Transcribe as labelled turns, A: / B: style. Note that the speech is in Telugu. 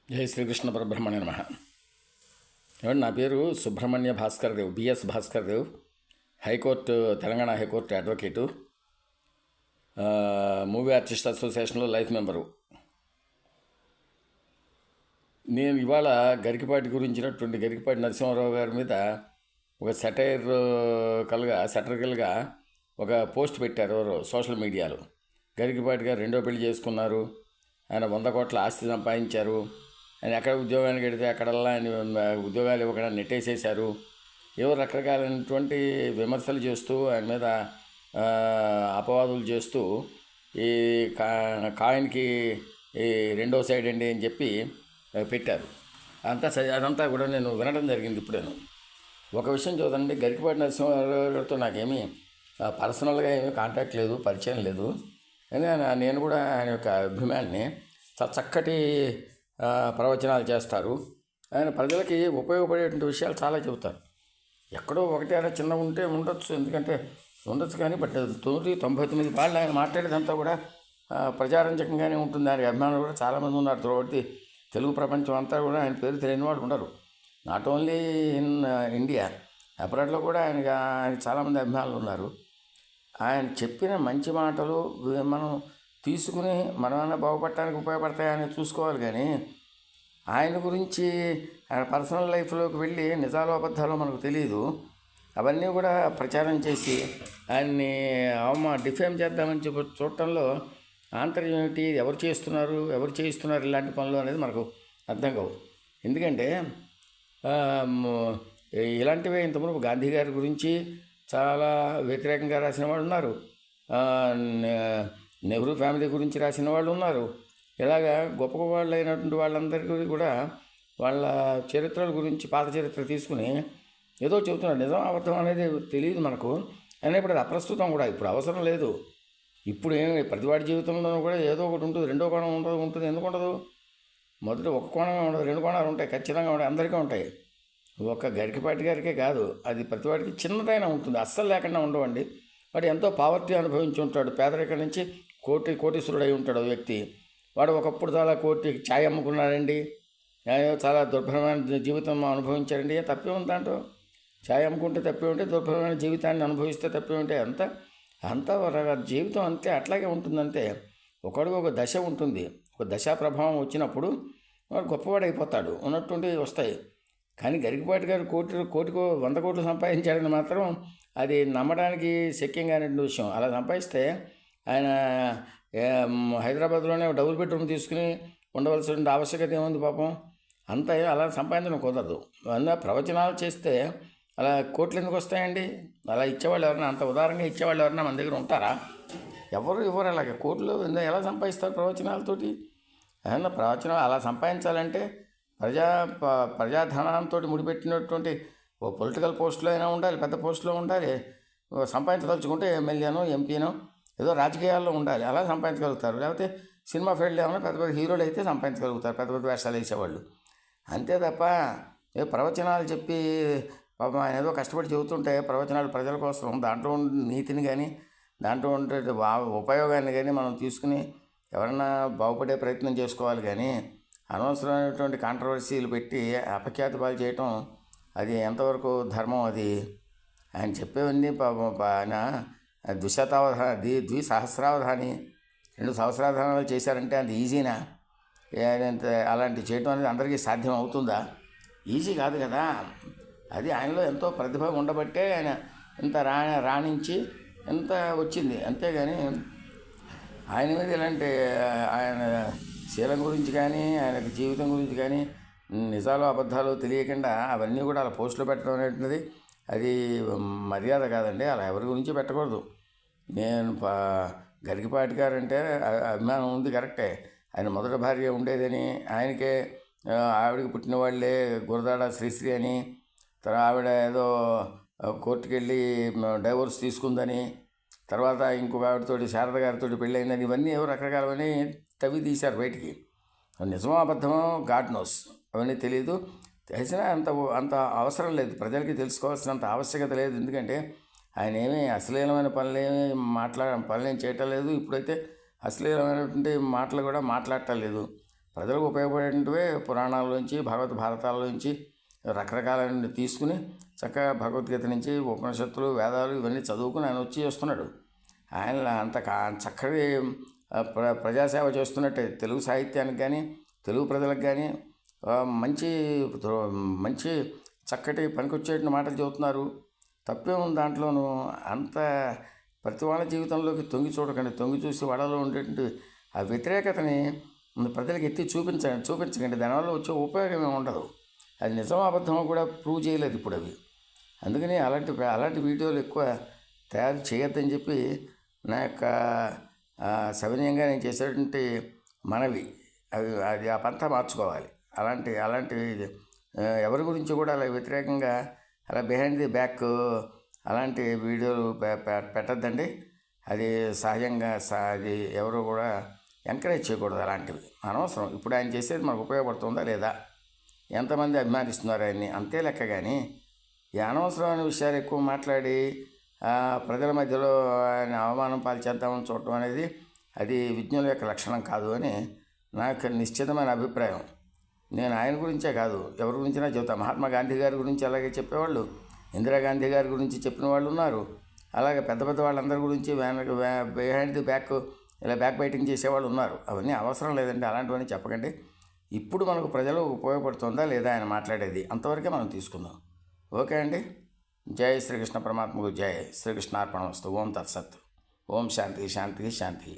A: జై శ్రీకృష్ణ పరబ్రహ్మణ్య నమః. ఏమండి, నా పేరు Subrahmanya Bhaskar Dev, B S Bhaskar Dev, high court, Telangana high court advocate, movie artist అసోసియేషన్లో లైఫ్ మెంబరు. నేను ఇవాళ గరికపాటి గురించినటువంటి గరికపాటి నరసింహారావు గారి మీద ఒక సెటరికల్గా ఒక పోస్ట్ పెట్టారు ఎవరు సోషల్ మీడియాలో. గరికపాటి గారు రెండో పెళ్లి చేసుకున్నారు, ఆయన 100 కోట్ల ఆస్తి సంపాదించారు, ఆయన ఎక్కడ ఉద్యోగానికి వెడితే అక్కడల్లా ఆయన ఉద్యోగాలు ఇవ్వకుండా నెట్టేసేశారు, ఏవో రకరకాలైనటువంటి విమర్శలు చేస్తూ ఆయన మీద అపవాదులు చేస్తూ ఈ కాయిన్కి ఈ రెండో సైడ్ అండి అని చెప్పి పెట్టారు. అదంతా కూడా నేను వినడం జరిగింది. ఇప్పుడు నేను ఒక విషయం చూడండి, గరికపాటి నరసింహారావు గారితో నాకేమీ పర్సనల్గా ఏమీ కాంటాక్ట్ లేదు, పరిచయం లేదు. నేను కూడా ఆయన యొక్క అభిమానిని. చక్కటి ప్రవచనాలు చేస్తారు. ఆయన ప్రజలకి ఉపయోగపడేటువంటి విషయాలు చాలా చెబుతారు. ఎక్కడో ఒకటి అలా చిన్న ఉంటే ఉండొచ్చు, ఎందుకంటే ఉండొచ్చు, కానీ 99 పాళ్ళు ఆయన మాట్లాడేదంతా కూడా ప్రజారంజకంగానే ఉంటుంది. ఆయన అభిమానులు కూడా చాలామంది ఉన్నారు. తోటి తెలుగు ప్రపంచం అంతా కూడా ఆయన పేరు తెలియని వాళ్ళు ఉండరు. నాట్ ఓన్లీ ఇన్ ఇండియా, అబ్రాడ్లో కూడా ఆయన చాలామంది అభిమానులు ఉన్నారు. ఆయన చెప్పిన మంచి మాటలు మనం తీసుకుని మనమైనా బాగుపడటానికి ఉపయోగపడతాయని చూసుకోవాలి. కానీ ఆయన గురించి ఆయన పర్సనల్ లైఫ్లోకి వెళ్ళి నిజాలు అబద్ధాలు మనకు తెలియదు. అవన్నీ కూడా ప్రచారం చేసి ఆయన్ని డిఫేమ్ చేద్దామని చెప్పి చూడటంలో ఆంతర్యం ఏమిటి, ఎవరు చేయిస్తున్నారు ఇలాంటి పనులు అనేది మనకు అర్థం కావు. ఎందుకంటే ఇలాంటివే ఇంతకుముందు గాంధీ గారి గురించి చాలా వ్యతిరేకంగా రాసిన వాళ్ళు ఉన్నారు, నెహ్రూ ఫ్యామిలీ గురించి రాసిన వాళ్ళు ఉన్నారు. ఇలాగా గొప్ప గొప్ప వాళ్ళు అయినటువంటి వాళ్ళందరికీ కూడా వాళ్ళ చరిత్రల గురించి, పాత చరిత్ర తీసుకుని ఏదో చెబుతున్నారు. నిజం అబద్ధం అనేది తెలియదు మనకు. అయినా ఇప్పుడు అది అప్రస్తుతం కూడా, ఇప్పుడు అవసరం లేదు. ఇప్పుడు ఏమి ప్రతివాడి జీవితంలోనూ కూడా ఏదో ఒకటి ఉంటుంది, రెండో కోణం ఉంటుంది. ఎందుకు ఉండదు? మొదటి ఒక కోణమే ఉండదు, 2 కోణాలు ఉంటాయి, ఖచ్చితంగా ఉంటాయి, అందరికీ ఉంటాయి. ఒక గరికపాటి గారికే కాదు, అది ప్రతివాడికి చిన్నదైనా ఉంటుంది, అస్సలు లేకుండా ఉండవండి. వాడు ఎంతో పావర్టీ అనుభవించి ఉంటాడు, పేదరికం నుంచి కోటీశ్వరుడు అయి ఉంటాడు వ్యక్తి. వాడు ఒకప్పుడు చాలా ఛాయ్ అమ్ముకున్నాడండి, చాలా దుర్భరమైన జీవితం అనుభవించాడండి. తప్పే ఉంది దాంట్లో. ఛాయ్ అమ్ముకుంటే తప్పే ఉంటే, దుర్భరమైన జీవితాన్ని అనుభవిస్తే తప్పే ఉంటే, అంత జీవితం అంతే, అట్లాగే ఉంటుందంతే. ఒకడికి ఒక దశ ఉంటుంది, ఒక దశా ప్రభావం వచ్చినప్పుడు వాడు గొప్పవాడు అయిపోతాడు, ఉన్నటువంటి వస్తాయి. కానీ గరికపాటి గారు కోటికో 100 కోట్లు సంపాదించాడని మాత్రం అది నమ్మడానికి శక్యంగానే విషయం. అలా సంపాదిస్తే ఆయన హైదరాబాద్లోనే డబుల్ బెడ్రూమ్ తీసుకుని ఉండవలసిన ఆవశ్యకత ఏముంది పాపం? అంత అలా సంపాదించడం కుదరదు. ప్రవచనాలు చేస్తే అలా కోట్లు ఎందుకు వస్తాయండి? అలా ఇచ్చేవాళ్ళు ఎవరైనా, అంత ఉదారంగా ఇచ్చేవాళ్ళు ఎవరైనా మన దగ్గర ఉంటారా? ఎవరు ఇవ్వరు. అలాగే కోట్లు ఎలా సంపాదిస్తారు ప్రవచనాలతోటి? ఏమన్నా ప్రవచనాలు అలా సంపాదించాలంటే ప్రజాధనంతో ముడిపెట్టినటువంటి ఓ పొలిటికల్ పోస్టులో అయినా ఉండాలి, పెద్ద పోస్టులో ఉండాలి. సంపాదించదలుచుకుంటే ఎమ్మెల్యేనో ఎంపీనో ఏదో రాజకీయాల్లో ఉండాలి, అలా సంపాదించగలుగుతారు. లేకపోతే సినిమా ఫీల్డ్ ఏమైనా పెద్ద పెద్ద హీరోలు అయితే సంపాదించగలుగుతారు, పెద్ద పెద్ద వేషాలు వేసేవాళ్ళు. అంతే తప్ప ప్రవచనాలు చెప్పి పాపం ఆయన ఏదో కష్టపడి చెబుతుంటే ప్రవచనాలు ప్రజల కోసం, దాంట్లో నీతిని కానీ దాంట్లో ఉండే ఉపయోగాన్ని కానీ మనం తీసుకుని ఎవరన్నా బాగుపడే ప్రయత్నం చేసుకోవాలి. కానీ అనవసరమైనటువంటి కాంట్రవర్సీలు పెట్టి అపఖ్యాతి పాలు చేయటం అది ఎంతవరకు ధర్మం? అది ఆయన చెప్పేవన్నీ ఆయన ద్విసహస్రావధాని 2 సహస్రావధానాలు చేశారంటే అది ఈజీనా? అలాంటి చేయటం అనేది అందరికీ సాధ్యం అవుతుందా? ఈజీ కాదు కదా. అది ఆయనలో ఎంతో ప్రతిభ ఉండబట్టే ఆయన ఇంత రాణించి ఎంత వచ్చింది. అంతేగాని ఆయన మీద ఇలాంటి ఆయన శీలం గురించి కానీ, ఆయన జీవితం గురించి కానీ నిజాలు అబద్ధాలు తెలియకుండా అవన్నీ కూడా అలా పోస్టులో పెట్టడం అనేటువంటిది అది మర్యాద కాదండి. అలా ఎవరి గురించి పెట్టకూడదు. నేను గరికపాటి గారు అంటే అభిమానం ఉంది, కరెక్టే. ఆయన మొదటి భార్య ఉండేదని, ఆయనకే ఆవిడకి పుట్టిన వాళ్ళే గురదాడ శ్రీశ్రీ అని, తర్వాత ఆవిడ ఏదో కోర్టుకు వెళ్ళి డైవోర్స్ తీసుకుందని, తర్వాత ఇంకొక ఆవిడతోటి శారద గారితో పెళ్ళయిందని, ఇవన్నీ ఏవో రకరకాలవన్నీ తవ్వి తీశారు బయటికి. నిజమో అబద్ధమో గాడ్ నోస్, అవన్నీ తెలియదు. తెలిసినా అంత అవసరం లేదు, ప్రజలకి తెలుసుకోవాల్సినంత ఆవశ్యకత లేదు. ఎందుకంటే ఆయన ఏమీ అశ్లీలమైన పనులేం చేయటం లేదు. ఇప్పుడైతే అశ్లీలమైనటువంటి మాటలు కూడా మాట్లాడటం లేదు. ప్రజలకు ఉపయోగపడేటివే పురాణాల్లోంచి భారతాల్లోంచి రకరకాల తీసుకుని చక్కగా భగవద్గీత నుంచి ఉపనిషత్తులు వేదాలు ఇవన్నీ చదువుకుని ఆయన వచ్చి చేస్తున్నాడు. ఆయన అంత చక్కటి ప్రజాసేవ చేస్తున్నట్టే తెలుగు సాహిత్యానికి కానీ తెలుగు ప్రజలకు కానీ మంచి మంచి చక్కటి పనికొచ్చేట మాటలు చెబుతున్నారు. తప్పే ఉంది దాంట్లోనూ. అంత ప్రతి వాళ్ళ జీవితంలోకి తొంగి చూడకండి. తొంగి చూసి వాళ్ళలో ఉండేటువంటి ఆ వ్యతిరేకతని ప్రజలకు ఎత్తి చూపించకండి. దానివల్ల వచ్చే ఉపయోగం ఏమి ఉండదు. అది నిజం అబద్ధమో కూడా ప్రూవ్ చేయలేదు ఇప్పుడు అవి. అందుకని అలాంటి వీడియోలు ఎక్కువ తయారు చేయొద్దని చెప్పి నా యొక్క సవినయంగా నేను చేసేటువంటి మనవి. అది ఆ పంతా మార్చుకోవాలి. అలాంటి ఎవరి గురించి కూడా అలా వ్యతిరేకంగా అలా బిహైండ్ ది బ్యాక్ అలాంటి వీడియోలు పెట్టద్దండి. అది సహజంగా అది ఎవరు కూడా ఎంకరేజ్ చేయకూడదు. అలాంటివి అనవసరం. ఇప్పుడు ఆయన చేసేది మనకు ఉపయోగపడుతుందా లేదా, ఎంతమంది అభిమానిస్తున్నారు ఆయన్ని, అంతే లెక్క. కానీ ఈ అనవసరమైన విషయాలు ఎక్కువ మాట్లాడి ప్రజల మధ్యలో ఆయన అవమానం పాల్చేద్దామని చూడటం అనేది అది విజ్ఞుల యొక్క లక్షణం కాదు అని నాకు నిశ్చితమైన అభిప్రాయం. నేను ఆయన గురించే కాదు, ఎవరి గురించినా చెబుతాను. మహాత్మా గాంధీ గారి గురించి అలాగే చెప్పేవాళ్ళు, ఇందిరాగాంధీ గారి గురించి చెప్పిన వాళ్ళు ఉన్నారు. అలాగే పెద్ద వాళ్ళందరి గురించి బిహైండ్ ది బ్యాక్ ఇలా బ్యాక్ బైటింగ్ చేసేవాళ్ళు ఉన్నారు. అవన్నీ అవసరం లేదండి. అలాంటివన్నీ చెప్పకండి. ఇప్పుడు మనకు ప్రజలు ఉపయోగపడుతుందా లేదా ఆయన మాట్లాడేది, అంతవరకే మనం తీసుకుందాం. ఓకే అండి. జై శ్రీకృష్ణ పరమాత్మకు జై. శ్రీకృష్ణార్పణమస్తు. ఓం తత్సత్. ఓం శాంతి శాంతి శాంతి.